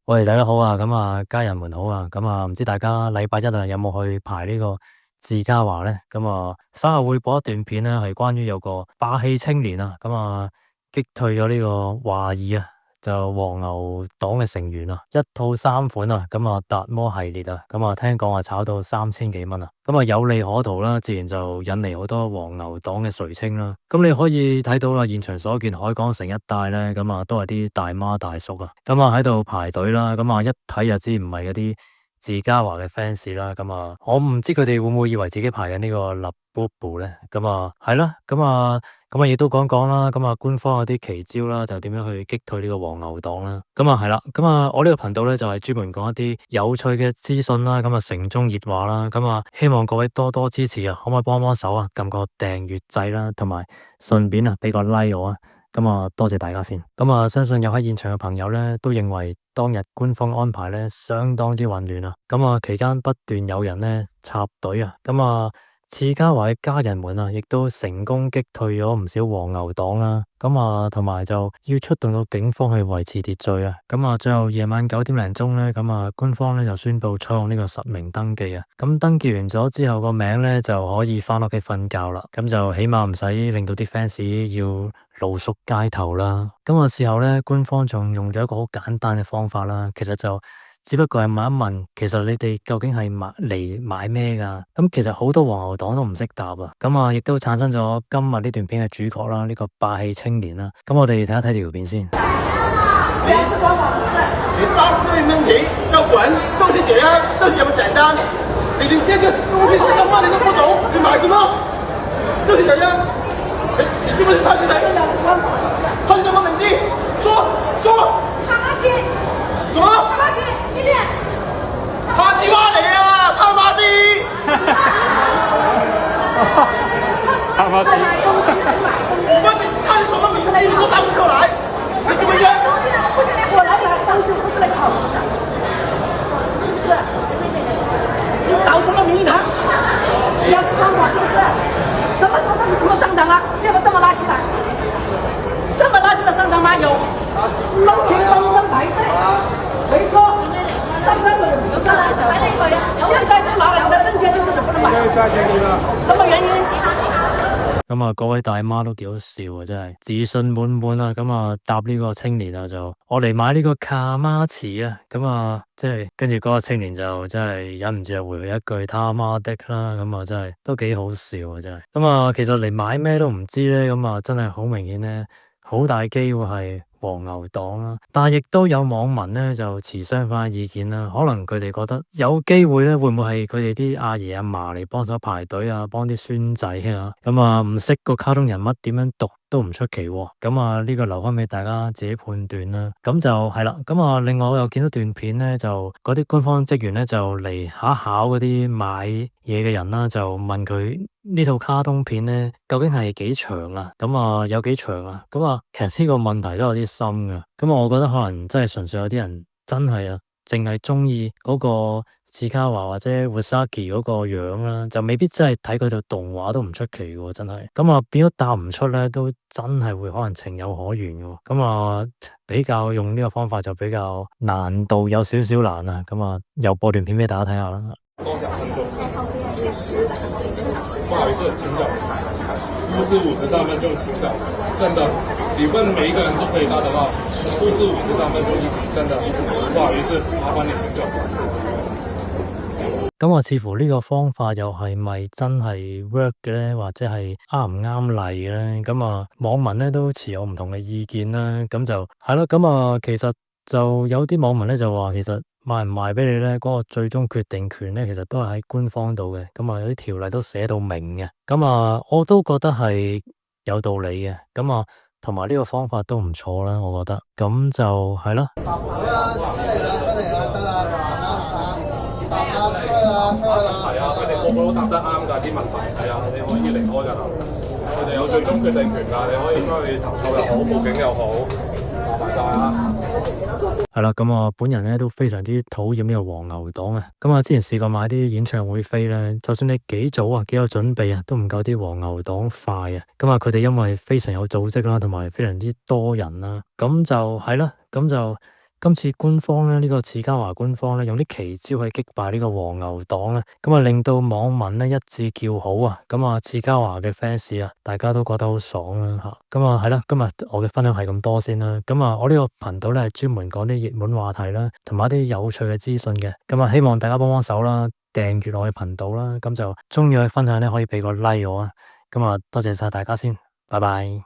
喂，大家好啊，家人們好啊，唔知大家禮拜一有冇去排呢個自嘉華呢？稍後會播一段片咧，係關於有個霸氣青年啊，擊退咗呢個華誼啊，就黃牛黨嘅成員啊，一套三款啊，達摩系列啊，聽講話炒到3000幾蚊啊，有利可圖啦，自然就引嚟好多黃牛黨嘅垂青啦。你可以睇到啦，現場所見海港城一帶咧，都係啲大媽大叔啊，喺度排隊啦，一睇就知唔係嗰啲自嘉華嘅 fans 啦，我唔知佢哋會唔會以為自己排緊呢個立 bobo 咧，係啦，亦都講講啦，官方有啲奇招啦，就點樣去擊退呢個黃牛黨啦，係啦，我呢個頻道咧就係專門講一啲有趣嘅資訊啦，城中熱話啦，希望各位多多支持啊，可唔可以幫手啊，撳個訂閱掣啦，同埋順便俾個 like 我啊。多謝大家先。相信有喺現場嘅朋友咧，都認為當日官方安排咧相當之混亂啊。期間不斷有人咧插隊啊。自嘉華嘅家人們啊，亦都成功擊退咗唔少黃牛黨啦。同埋就要出動到警方去維持秩序啊。最後夜晚9點零鐘咧，官方咧就宣布採用呢個實名登記啊。登記完咗之後，個名咧就可以翻屋企瞓覺啦。就起碼唔使令到啲 fans 要露宿街頭啦。事後咧，官方仲用咗一個好簡單嘅方法啦。其實就只不過係問一問，其實你哋究竟係嚟買咩噶？其實好多黃牛黨都唔識答啊。亦都產生咗今日呢段片嘅主角啦，呢個霸氣青年啦。我哋睇一睇條片先。你招呼對問題要滾，就是這樣，就是這麼簡單。你連這個東西是什麼你都不懂，你買什麼？就是這樣。你知不知他是誰？他是什麼名字？說。哈馬奇。什麼？哈馬奇系列。哈奇蛙嚟啊！他媽的！他媽的！我問你，他是什麼名字？你都答不出來。你什麼人？我來買東西不是來考試的，是不是？你搞什麼名堂？你要是幫我是不是？什麼時候這是什麼商場啊？變得這麼垃圾了？這麼垃圾的商場哪有？東平東正排隊，沒錯，上廁所也不是。現在就拿兩個證件就是你不能買，什麼原因？各位大媽都幾好笑啊，真係自信滿滿啊！答呢個青年啊，就我嚟買呢個卡瑪奇啊！即係跟住嗰個青年就真係忍唔住就回佢一句他媽的啦！真係都幾好笑啊！真係其實嚟買咩都唔知咧，真係好明顯咧，好大機會係黃牛黨啦，但係亦都有網民咧就持相反意見啦。可能佢哋覺得有機會咧，會唔會係佢哋啲阿爺阿嫲嚟幫手排隊啊，幫啲孫仔啊？唔識個卡通人物點樣讀都唔出奇喎。呢個留翻俾大家自己判斷啦。就係啦。另外我又見到段片咧，就嗰啲官方職員咧就嚟考嗰啲買嘢嘅人啦，就問佢呢套卡通片咧究竟係幾長啊？有幾長啊？其實呢個問題都有啲深噶。我覺得可能真係純粹有啲人真係啊，淨係中意嗰個自嘉華或者 Wazaki 嗰個樣啦，就未必真係睇佢套動畫都唔出奇嘅，真係。變咗答唔出咧，都真係會可能情有可原嘅。比較用呢個方法就比較難度有少少難啊。又播段片俾大家睇下啦。多少分鐘？不好意思，請走。不是53分就請走，真的。你問每一個人都可以答得到，不是53分就一題，真的。不好意思，麻煩你請走。似乎呢個方法又係咪真係 work 嘅咧，或者係啱唔啱例咧？網民咧都持有唔同嘅意見啦。就係咯。其實就有啲網民咧就話，其實賣唔賣俾你咧，嗰個最終決定權咧，其實都係喺官方度嘅。有啲條例都寫到明嘅。我都覺得係有道理嘅。同埋呢個方法都唔錯啦，我覺得。就係咯。係啊，佢哋個個都答得啱㗎啲問題，係啊，你可以離開㗎啦。佢哋有最終決定權㗎，你可以出去投訴又好，報警又好，麻煩晒啊！係啦，本人咧都非常之討厭呢個黃牛黨啊。之前試過買啲演唱會飛咧，就算你幾早啊，幾有準備啊，都唔夠啲黃牛黨快啊。佢哋因為非常有組織啦，同埋非常之多人啦，就係啦，就今次官方咧呢個次嘉華官方咧用啲奇招去擊敗呢個黃牛黨咧，咁啊令到網民咧一致叫好啊！咁啊次嘉華嘅 fans 啊，大家都覺得好爽啦嚇！咁啊係啦，今日我嘅分享係咁多先啦。咁啊我呢個頻道咧係專門講啲熱門話題啦，同埋一啲有趣嘅資訊嘅。咁啊希望大家幫幫手啦，訂閱我嘅頻道啦，咁就中意我嘅分享咧可以俾個 like 我啊！咁啊多謝晒大家先，拜拜。